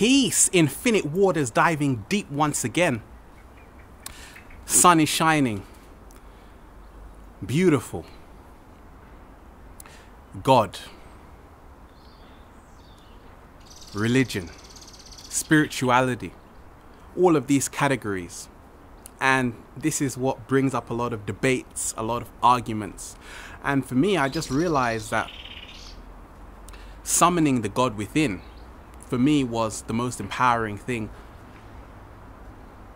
Peace, infinite waters diving deep once again. Sun is shining. Beautiful. God. Religion. Spirituality. All of these categories. And this is what brings up a lot of debates, a lot of arguments. And for me, I just realized that summoning the God within, for me, was the most empowering thing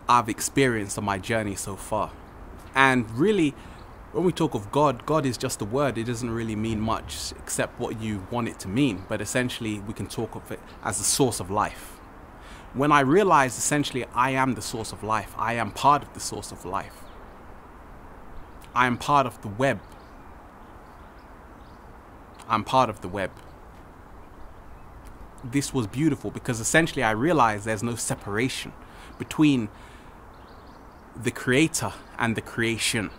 I've experienced on my journey so far. And really, when we talk of God, God is just a word. It doesn't really mean much except what you want it to mean. But essentially, we can talk of it as the source of life. When I realized essentially I am the source of life, I am part of the source of life. I am part of the web. I'm part of the web. This was beautiful because essentially I realized there's no separation between the creator and the creation.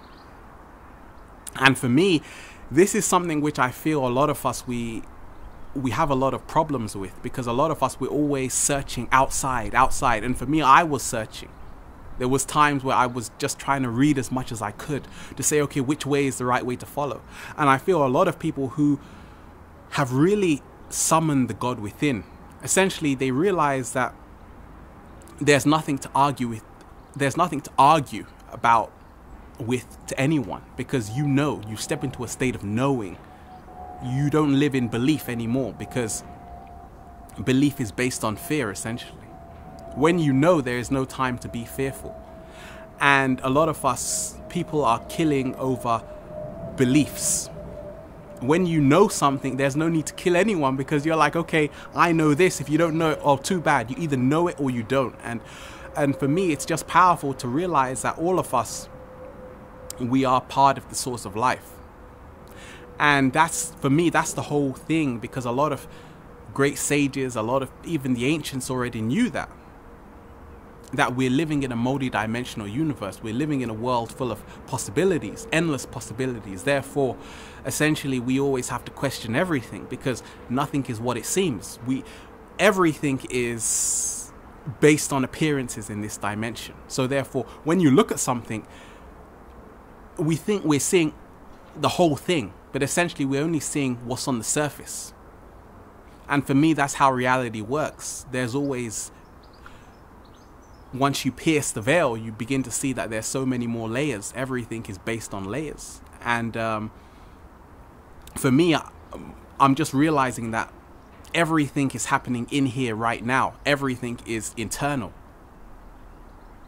And for me, this is something which I feel a lot of us, we have a lot of problems with, because a lot of us, we're always searching outside. And for me, I was searching. There was times where I was just trying to read as much as I could to say, okay, which way is the right way to follow? And I feel a lot of people who have really summoned the God within, essentially they realize that there's nothing to argue with. There's nothing to argue about with to anyone, because you know, you step into a state of knowing. You don't live in belief anymore, because belief is based on fear, essentially. When you know, there is no time to be fearful. And a lot of us, people are killing over beliefs. When you know something, there's no need to kill anyone, because you're like, okay, I know this. If you don't know it, oh, too bad. You either know it or you don't. And for me, it's just powerful to realize that all of us, we are part of the source of life. And that's, for me, that's the whole thing, because a lot of great sages, a lot of even the ancients already knew that we're living in a multi-dimensional universe. We're living in a world full of possibilities, endless possibilities. Therefore, essentially, we always have to question everything, because nothing is what it seems. Everything is based on appearances in this dimension. So therefore, when you look at something, we think we're seeing the whole thing, but essentially we're only seeing what's on the surface. And for me, that's how reality works. There's always, once you pierce the veil, you begin to see that there's so many more layers. Everything is based on layers. And for me, I'm just realizing that everything is happening in here right now. Everything is internal.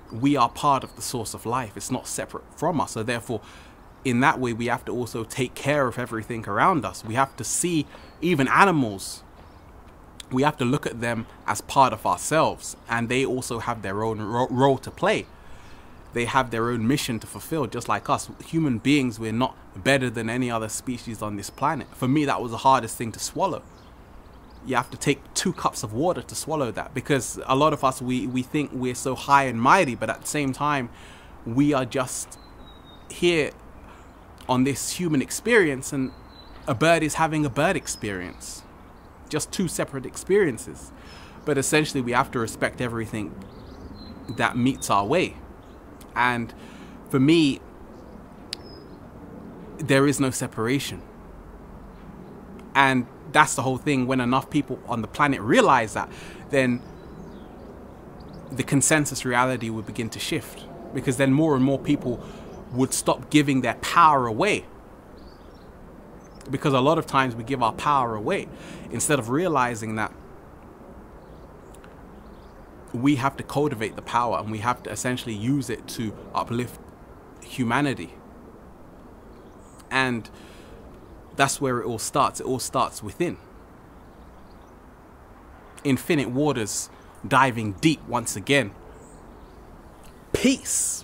We are part of the source of life. It's not separate from us. So therefore, in that way, we have to also take care of everything around us. We have to see even animals. We have to look at them as part of ourselves, and they also have their own role to play. They have their own mission to fulfill, just like us. Human beings, we're not better than any other species on this planet. For me, that was the hardest thing to swallow. You have to take 2 cups of water to swallow that, because a lot of us, we think we're so high and mighty, but at the same time, we are just here on this human experience, and a bird is having a bird experience. Just 2 separate experiences. But essentially, we have to respect everything that meets our way. And for me, there is no separation. And that's the whole thing. When enough people on the planet realize that, then the consensus reality would begin to shift, because then more and more people would stop giving their power away. Because a lot of times we give our power away instead of realizing that we have to cultivate the power, and we have to essentially use it to uplift humanity. And that's where it all starts. It all starts within. Infinite waters diving deep once again. Peace.